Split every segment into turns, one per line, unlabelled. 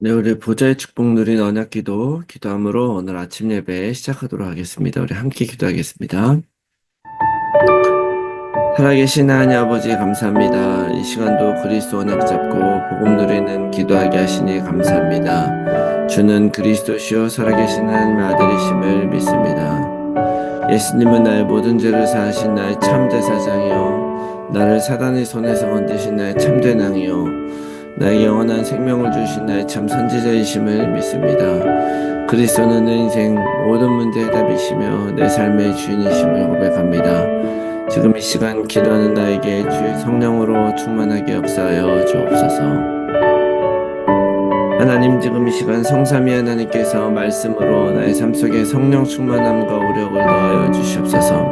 네, 우리 보좌의 축복 누린 언약기도 기도함으로 오늘 아침 예배 시작하도록 하겠습니다. 우리 함께 기도하겠습니다. 살아계신 하나님 아버지 감사합니다. 이 시간도 그리스도 언약 잡고 복음 누리는 기도하게 하시니 감사합니다. 주는 그리스도시요 살아계신 하나님의 아들이심을 믿습니다. 예수님은 나의 모든 죄를 사하신 나의 참 제사장이요 나를 사단의 손에서 건지신 나의 참된 왕이요 나에게 영원한 생명을 주신 나의 참 선지자이심을 믿습니다. 그리스도는 내 인생 모든 문제의 답이시며 내 삶의 주인이심을 고백합니다. 지금 이 시간 기도하는 나에게 주의 성령으로 충만하게 역사하여 주옵소서. 하나님, 지금 이 시간 성삼위 하나님께서 말씀으로 나의 삶 속에 성령 충만함과 우력을 더하여 주시옵소서.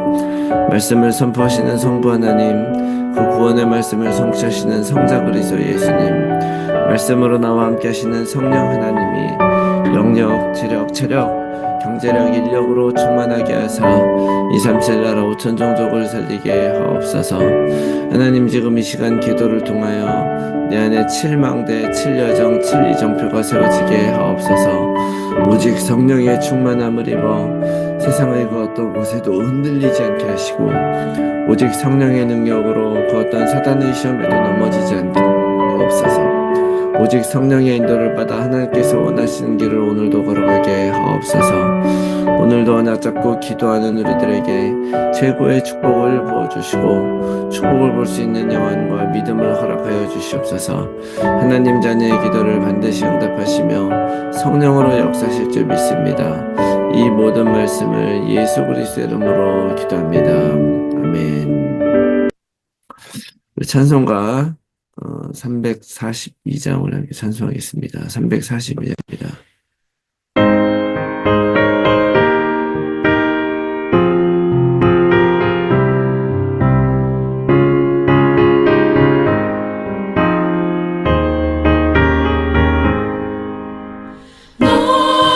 말씀을 선포하시는 성부 하나님, 그 구원의 말씀을 성취하시는 성자 그리스도 예수님, 말씀으로 나와 함께 하시는 성령 하나님이 영력, 지력, 체력, 경제력, 인력으로 충만하게 하사 237 나라 5천 종족을 살리게 하옵소서. 하나님, 지금 이 시간 기도를 통하여 내 안에 7망대, 7여정, 7이정표가 세워지게 하옵소서. 오직 성령의 충만함을 입어 세상의 그 어떤 곳에도 흔들리지 않게 하시고 오직 성령의 능력으로 그 어떤 사단의 시험에도 넘어지지 않게 하옵소서. 오직 성령의 인도를 받아 하나님께서 원하시는 길을 오늘도 걸어가게 하옵소서. 오늘도 하나 잡고 기도하는 우리들에게 최고의 축복을 부어주시고 축복을 볼 수 있는 영안과 믿음을 허락하여 주시옵소서. 하나님 자녀의 기도를 반드시 응답하시며 성령으로 역사하실 줄 믿습니다. 이 모든 말씀을 예수 그리스도의 이름으로 기도합니다. 아멘. 우리 찬송가 342장을 함께 찬송하겠습니다. 342장입니다.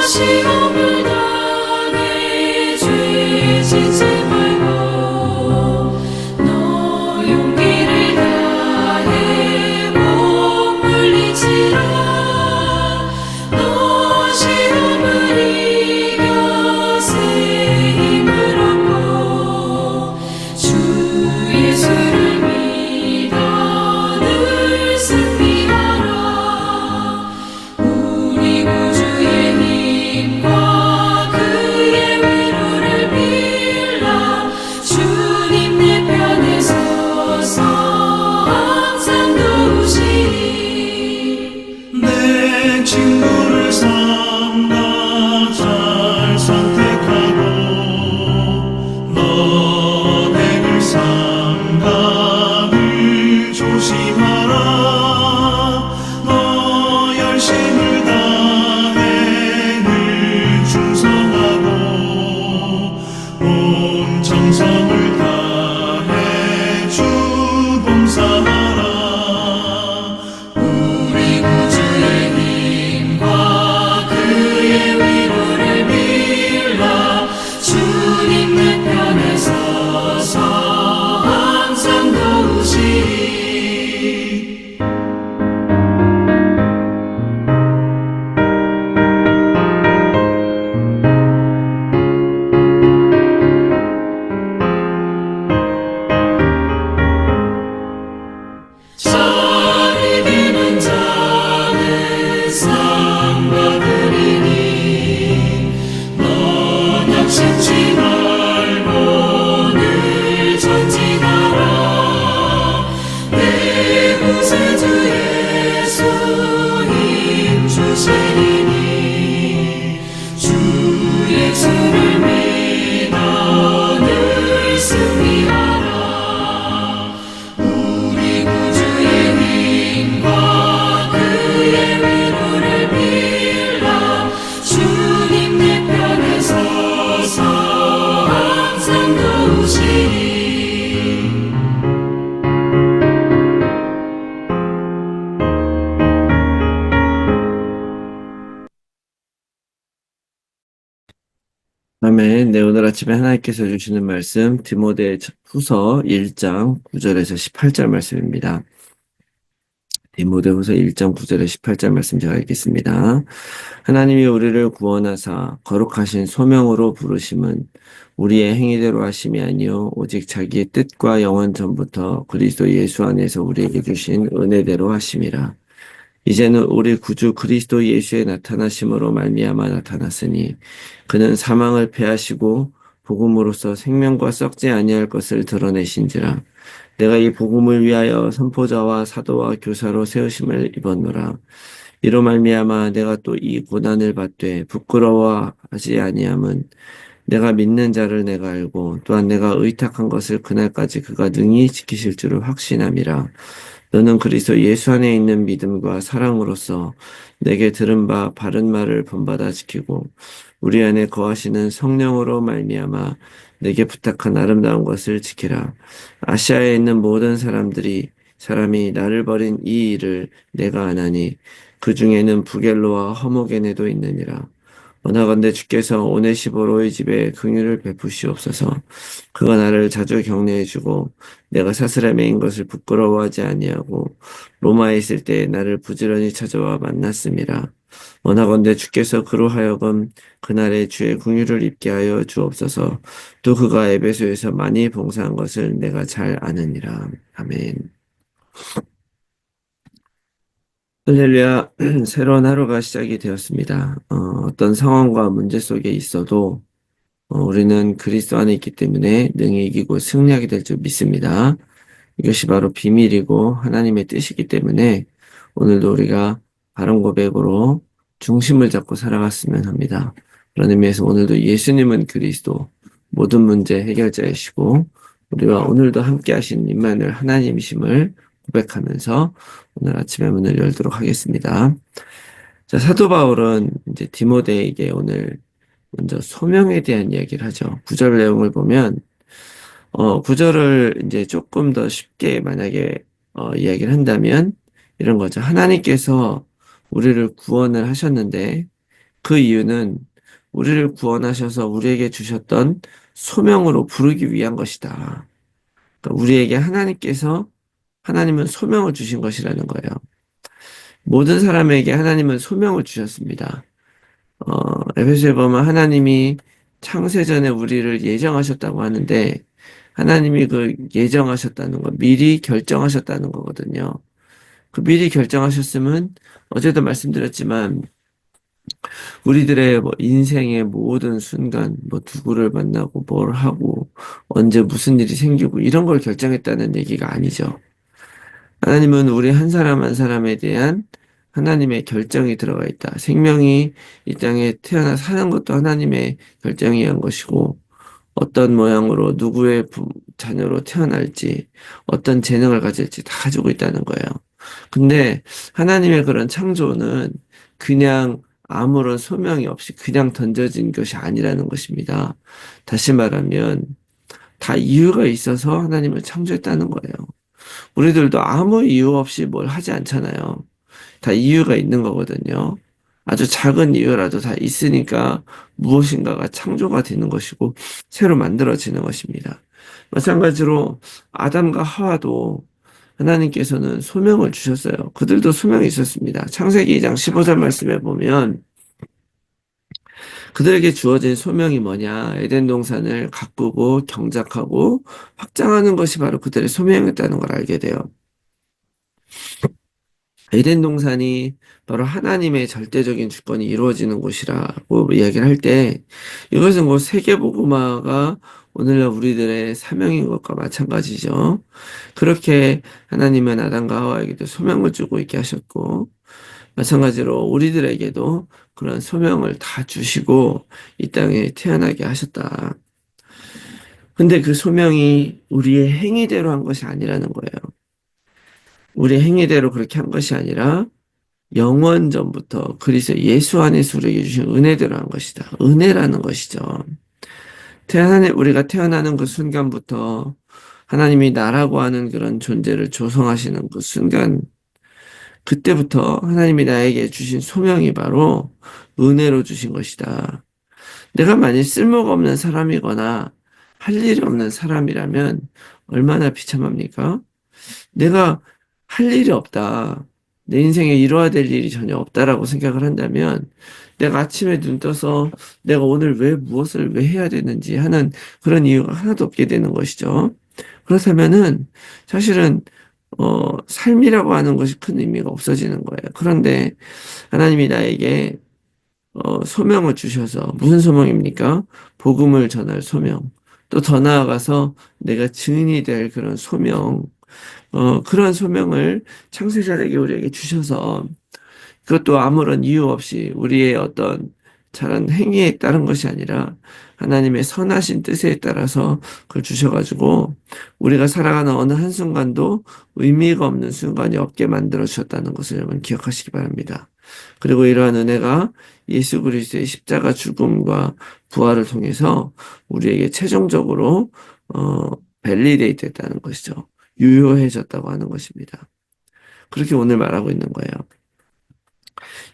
시험을 당해 주시지 말고 너 용기를 다해 몸 물리치라. 너 시험을 이겨 새 힘을 얻고 주 예수를 믿어 늘 승리하라. 우리 구주의 힘과 그의 위로를 빌라. 주님 내 편에 서서 항상 도우시리.
내 친구를 삼가 잘 선택하고 너를 삼가 늘 조심하라. 너 열심을 다해 늘 충성하고 온 정성을 다해 주 봉사하라.
우리 구주의 힘과 그의 위로를 빌라. 주님 내 편에 서서 항상 도우시리. 잘 이기는 자는 상 받으리니 넌 역심치 말고 늘 전진하라. 내 구세주 예수 힘 주시리니 주 예수를 믿어 늘 승리하라. 우리 구주의 힘과 그의 위로를 빌라. 주님 내 편에 서서 항상 도우시리.
아멘. 네, 오늘 아침에 하나님께서 주시는 말씀 디모데 후서 1장 9절에서 18절 말씀입니다. 디모데후서 1장 9절에 18절 말씀 제가 읽겠습니다. 하나님이 우리를 구원하사 거룩하신 소명으로 부르심은 우리의 행위대로 하심이 아니요 오직 자기의 뜻과 영원 전부터 그리스도 예수 안에서 우리에게 주신 은혜대로 하심이라. 이제는 우리 구주 그리스도 예수의 나타나심으로 말미암아 나타났으니 그는 사망을 패하시고 복음으로써 생명과 썩지 아니할 것을 드러내신지라. 내가 이 복음을 위하여 선포자와 사도와 교사로 세우심을 입었노라. 이로 말미암아 내가 또 이 고난을 받되 부끄러워하지 아니함은 내가 믿는 자를 내가 알고 또한 내가 의탁한 것을 그날까지 그가 능히 지키실 줄을 확신함이라. 너는 그리스도 예수 안에 있는 믿음과 사랑으로서 내게 들은 바 바른 말을 본받아 지키고 우리 안에 거하시는 성령으로 말미암아 내게 부탁한 아름다운 것을 지키라. 아시아에 있는 모든 사람이 나를 버린 이 일을 내가 아나니 그 중에는 부겔로와 허모게네도 있느니라. 원하건대 주께서 오네시보로의 집에 긍휼을 베푸시옵소서. 그가 나를 자주 격려해주고 내가 사스라매인 것을 부끄러워하지 아니하고 로마에 있을 때 나를 부지런히 찾아와 만났음이라. 원하건대 주께서 그로 하여금 그날에 주의 긍휼을 입게 하여 주옵소서. 또 그가 에베소에서 많이 봉사한 것을 내가 잘 아느니라. 아멘. 할렐루야. 새로운 하루가 시작이 되었습니다. 어떤 상황과 문제 속에 있어도 우리는 그리스도 안에 있기 때문에 능히 이기고 승리하게 될 줄 믿습니다. 이것이 바로 비밀이고 하나님의 뜻이기 때문에 오늘도 우리가 바른 고백으로 중심을 잡고 살아갔으면 합니다. 그런 의미에서 오늘도 예수님은 그리스도 모든 문제 해결자이시고 우리와 오늘도 함께 하신 임마누엘 하나님이심을 고백하면서 오늘 아침에 문을 열도록 하겠습니다. 자, 사도 바울은 이제 디모데에게 오늘 먼저 소명에 대한 이야기를 하죠. 구절 내용을 보면, 구절을 이제 조금 더 쉽게 만약에, 이야기를 한다면, 이런 거죠. 하나님께서 우리를 구원을 하셨는데, 그 이유는 우리를 구원하셔서 우리에게 주셨던 소명으로 부르기 위한 것이다. 그러니까 우리에게 하나님은 소명을 주신 것이라는 거예요. 모든 사람에게 하나님은 소명을 주셨습니다. 에베소에 보면 하나님이 창세전에 우리를 예정하셨다고 하는데 하나님이 그 예정하셨다는 거, 미리 결정하셨다는 거거든요. 그 미리 결정하셨으면 어제도 말씀드렸지만 우리들의 뭐 인생의 모든 순간, 뭐 누구를 만나고 뭘 하고 언제 무슨 일이 생기고 이런 걸 결정했다는 얘기가 아니죠. 하나님은 우리 한 사람 한 사람에 대한 하나님의 결정이 들어가 있다. 생명이 이 땅에 태어나 사는 것도 하나님의 결정이 한 것이고, 어떤 모양으로 누구의 자녀로 태어날지, 어떤 재능을 가질지 다 가지고 있다는 거예요. 근데 하나님의 그런 창조는 그냥 아무런 소명이 없이 그냥 던져진 것이 아니라는 것입니다. 다시 말하면 다 이유가 있어서 하나님을 창조했다는 거예요. 우리들도 아무 이유 없이 뭘 하지 않잖아요. 다 이유가 있는 거거든요. 아주 작은 이유라도 다 있으니까 무엇인가가 창조가 되는 것이고 새로 만들어지는 것입니다. 마찬가지로 아담과 하와도 하나님께서는 소명을 주셨어요. 그들도 소명이 있었습니다. 창세기 2장 15절 말씀에 보면 그들에게 주어진 소명이 뭐냐? 에덴 동산을 가꾸고 경작하고 확장하는 것이 바로 그들의 소명이었다는 걸 알게 돼요. 에덴 동산이 바로 하나님의 절대적인 주권이 이루어지는 곳이라고 이야기를 할 때 이것은 뭐 세계복음화가 오늘날 우리들의 사명인 것과 마찬가지죠. 그렇게 하나님은 아담과 하와에게도 소명을 주고 있게 하셨고 마찬가지로 우리들에게도 그런 소명을 다 주시고 이 땅에 태어나게 하셨다. 근데 그 소명이 우리의 행위대로 한 것이 아니라는 거예요. 우리 행위대로 그렇게 한 것이 아니라 영원 전부터 그리스도 예수 안에서 우리에게 주신 은혜대로 한 것이다. 은혜라는 것이죠. 우리가 태어나는 그 순간부터 하나님이 나라고 하는 그런 존재를 조성하시는 그 순간, 그때부터 하나님이 나에게 주신 소명이 바로 은혜로 주신 것이다. 내가 만일 쓸모가 없는 사람이거나 할 일이 없는 사람이라면 얼마나 비참합니까? 내가 할 일이 없다. 내 인생에 이루어야 될 일이 전혀 없다라고 생각을 한다면 내가 아침에 눈 떠서 내가 오늘 왜 무엇을 왜 해야 되는지 하는 그런 이유가 하나도 없게 되는 것이죠. 그렇다면은 사실은 삶이라고 하는 것이 큰 의미가 없어지는 거예요. 그런데 하나님이 나에게 소명을 주셔서 무슨 소명입니까? 복음을 전할 소명. 또 더 나아가서 내가 증인이 될 그런 소명, 그런 소명을 창세자에게 우리에게 주셔서 그것도 아무런 이유 없이 우리의 어떤 잘한 행위에 따른 것이 아니라 하나님의 선하신 뜻에 따라서 그걸 주셔가지고 우리가 살아가는 어느 한순간도 의미가 없는 순간이 없게 만들어 주셨다는 것을 여러분 기억하시기 바랍니다. 그리고 이러한 은혜가 예수 그리스도의 십자가 죽음과 부활을 통해서 우리에게 최종적으로 밸리데이트 했다는 것이죠. 유효해졌다고 하는 것입니다. 그렇게 오늘 말하고 있는 거예요.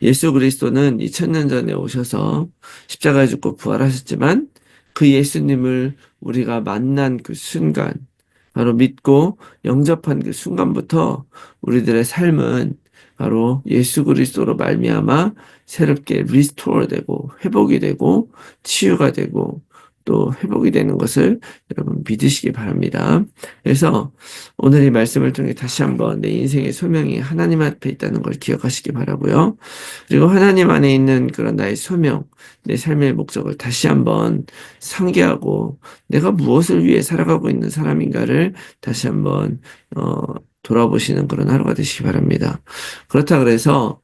예수 그리스도는 2000년 전에 오셔서 십자가에 죽고 부활하셨지만 그 예수님을 우리가 만난 그 순간, 바로 믿고 영접한 그 순간부터 우리들의 삶은 바로 예수 그리스도로 말미암아 새롭게 리스토어 되고 회복이 되고 치유가 되고 또 회복이 되는 것을 여러분 믿으시기 바랍니다. 그래서 오늘 이 말씀을 통해 다시 한번 내 인생의 소명이 하나님 앞에 있다는 걸 기억하시기 바라고요. 그리고 하나님 안에 있는 그런 나의 소명, 내 삶의 목적을 다시 한번 상기하고 내가 무엇을 위해 살아가고 있는 사람인가를 다시 한번 돌아보시는 그런 하루가 되시기 바랍니다. 그렇다 그래서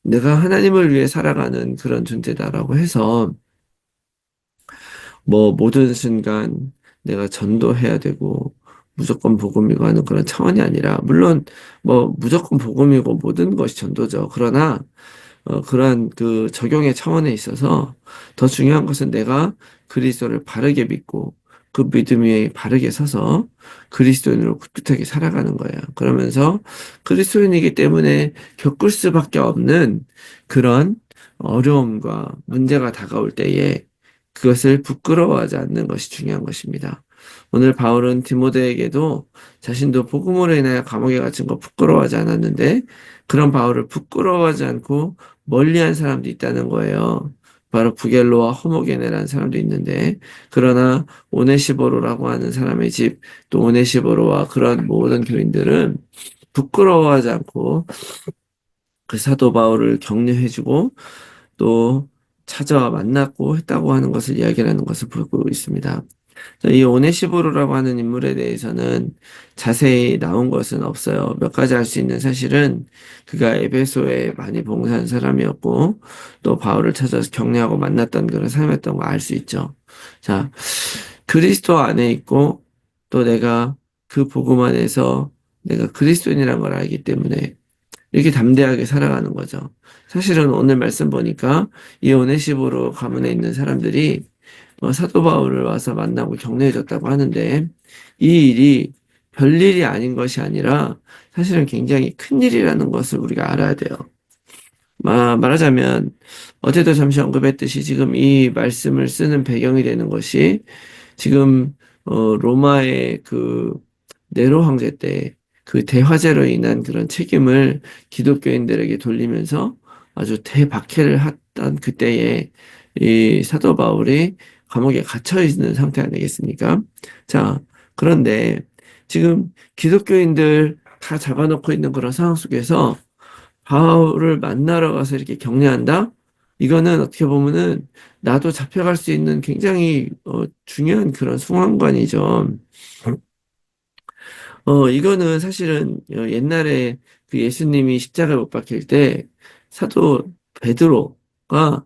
내가 하나님을 위해 살아가는 그런 존재다라고 해서 뭐 모든 순간 내가 전도해야 되고 무조건 복음이고 하는 그런 차원이 아니라 물론 뭐 무조건 복음이고 모든 것이 전도죠. 그러나 그러한 그 적용의 차원에 있어서 더 중요한 것은 내가 그리스도를 바르게 믿고 그 믿음 위에 바르게 서서 그리스도인으로 꿋꿋하게 살아가는 거예요. 그러면서 그리스도인이기 때문에 겪을 수밖에 없는 그런 어려움과 문제가 다가올 때에 그것을 부끄러워하지 않는 것이 중요한 것입니다. 오늘 바울은 디모데에게도 자신도 복음으로 인하여 감옥에 갇힌 거 부끄러워하지 않았는데 그런 바울을 부끄러워하지 않고 멀리한 사람도 있다는 거예요. 바로 부겔로와 호모게네라는 사람도 있는데 그러나 오네시보로라고 하는 사람의 집 또 오네시보로와 그런 모든 교인들은 부끄러워하지 않고 그 사도 바울을 격려해주고 또 찾아와 만났고 했다고 하는 것을 이야기하는 것을 보고 있습니다. 이 오네시보로라고 하는 인물에 대해서는 자세히 나온 것은 없어요. 몇 가지 알 수 있는 사실은 그가 에베소에 많이 봉사한 사람이었고 또 바울을 찾아서 격려하고 만났던 그런 사람이었던 거 알 수 있죠. 자, 그리스도 안에 있고 또 내가 그 복음 안에서 내가 그리스도인이라는 걸 알기 때문에 이렇게 담대하게 살아가는 거죠. 사실은 오늘 말씀 보니까 이 오네시보로 가문에 있는 사람들이 사도 바울을 와서 만나고 격려해줬다고 하는데 이 일이 별일이 아닌 것이 아니라 사실은 굉장히 큰 일이라는 것을 우리가 알아야 돼요. 말하자면 어제도 잠시 언급했듯이 지금 이 말씀을 쓰는 배경이 되는 것이 지금 로마의 그 네로 황제 때 그 대화재로 인한 그런 책임을 기독교인들에게 돌리면서 아주 대박해를 했던 그때에 이 사도 바울이 감옥에 갇혀 있는 상태 아니겠습니까? 자, 그런데 지금 기독교인들 다 잡아놓고 있는 그런 상황 속에서 바울을 만나러 가서 이렇게 격려한다? 이거는 어떻게 보면은 나도 잡혀갈 수 있는 굉장히 중요한 그런 순환관이죠. 이거는 사실은 옛날에 그 예수님이 십자가에 못 박힐 때 사도 베드로가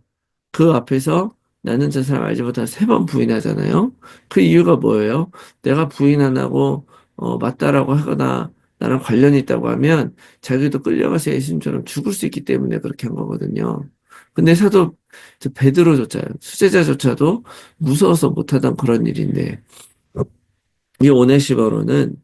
그 앞에서 나는 저 사람 알지 못한 3번 부인하잖아요. 그 이유가 뭐예요? 내가 부인 안 하고 맞다라고 하거나 나랑 관련이 있다고 하면 자기도 끌려가서 예수님처럼 죽을 수 있기 때문에 그렇게 한 거거든요. 근데 사도 저 베드로조차요, 수제자조차도 무서워서 못하던 그런 일인데 이 오네시보로는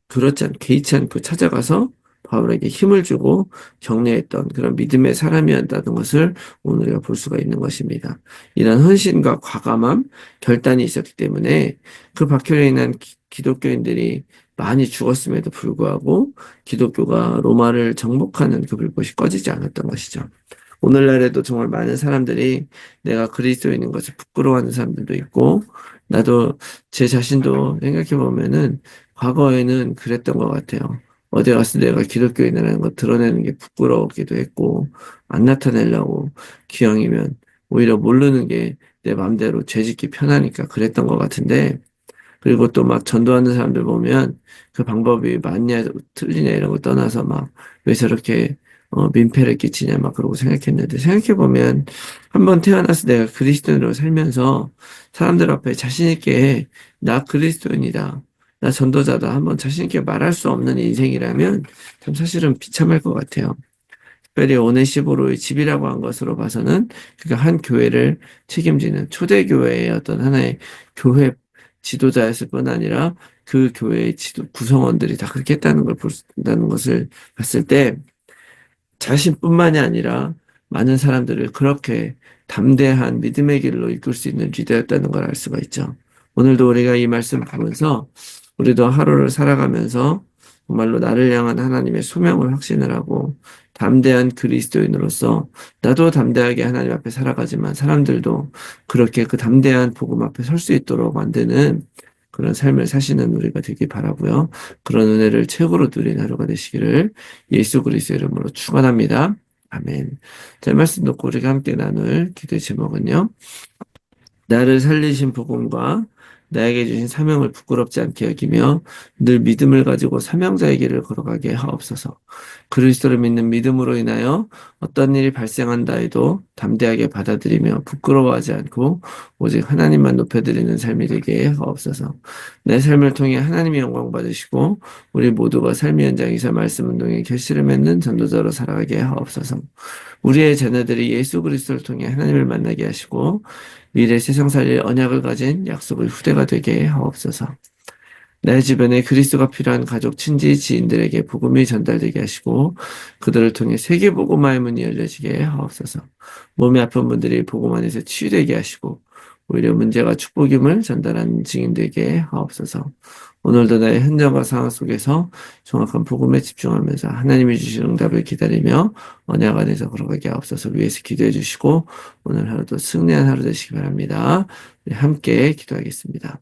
그렇지 않고 개의치 않고 찾아가서 바울에게 힘을 주고 격려했던 그런 믿음의 사람이었다는 것을 오늘 우리가 볼 수가 있는 것입니다. 이런 헌신과 과감함, 결단이 있었기 때문에 그 박해로 인한 기독교인들이 많이 죽었음에도 불구하고 기독교가 로마를 정복하는 그 불꽃이 꺼지지 않았던 것이죠. 오늘날에도 정말 많은 사람들이 내가 그리스도인인 것을 부끄러워하는 사람들도 있고, 나도 제 자신도 생각해 보면은 과거에는 그랬던 것 같아요. 어디 가서 내가 기독교인이라는 거 드러내는 게 부끄러웠기도 했고, 안 나타내려고 기왕이면 오히려 모르는 게 내 마음대로 죄짓기 편하니까 그랬던 것 같은데, 그리고 또 막 전도하는 사람들 보면 그 방법이 맞냐 틀리냐 이런 거 떠나서 막 왜 저렇게 민폐를 끼치냐 막 그러고 생각했는데, 생각해 보면 한번 태어나서 내가 그리스도인으로 살면서 사람들 앞에 자신 있게 나 그리스도인이다, 나 전도자다 한번 자신 있게 말할 수 없는 인생이라면 참 사실은 비참할 것 같아요. 특별히 오네시보로의 집이라고 한 것으로 봐서는 그가 한 교회를 책임지는 초대교회의 어떤 하나의 교회 지도자였을 뿐 아니라 그 교회의 구성원들이 다 그렇게 했다는 걸 본다는 것을 봤을 때 자신뿐만이 아니라 많은 사람들을 그렇게 담대한 믿음의 길로 이끌 수 있는 리더였다는 걸 알 수가 있죠. 오늘도 우리가 이 말씀 보면서 우리도 하루를 살아가면서 정말로 나를 향한 하나님의 소명을 확신을 하고 담대한 그리스도인으로서 나도 담대하게 하나님 앞에 살아가지만 사람들도 그렇게 그 담대한 복음 앞에 설 수 있도록 만드는 그런 삶을 사시는 우리가 되길 바라고요. 그런 은혜를 최고로 누린 하루가 되시기를 예수 그리스도의 이름으로 축원합니다. 아멘. 자, 말씀 듣고 우리가 함께 나눌 기도의 제목은요, 나를 살리신 복음과 나에게 주신 사명을 부끄럽지 않게 여기며 늘 믿음을 가지고 사명자의 길을 걸어가게 하옵소서. 그리스도를 믿는 믿음으로 인하여 어떤 일이 발생한다 해도 담대하게 받아들이며 부끄러워하지 않고 오직 하나님만 높여드리는 삶이 되게 하옵소서. 내 삶을 통해 하나님의 영광 받으시고 우리 모두가 삶의 현장에서 말씀 운동에 결실을 맺는 전도자로 살아가게 하옵소서. 우리의 자녀들이 예수 그리스도를 통해 하나님을 만나게 하시고 미래 세상 살릴 언약을 가진 약속의 후대가 되게 하옵소서. 내 주변에 그리스도가 필요한 가족, 친지, 지인들에게 복음이 전달되게 하시고 그들을 통해 세계 복음화의 문이 열려지게 하옵소서. 몸이 아픈 분들이 복음 안에서 치유되게 하시고 오히려 문제가 축복임을 전달하는 증인되게 하옵소서. 오늘도 나의 현장과 상황 속에서 정확한 복음에 집중하면서 하나님이 주신 응답을 기다리며 언약 안에서 걸어가게 하옵소서. 위에서 기도해 주시고 오늘 하루도 승리한 하루 되시기 바랍니다. 우리 함께 기도하겠습니다.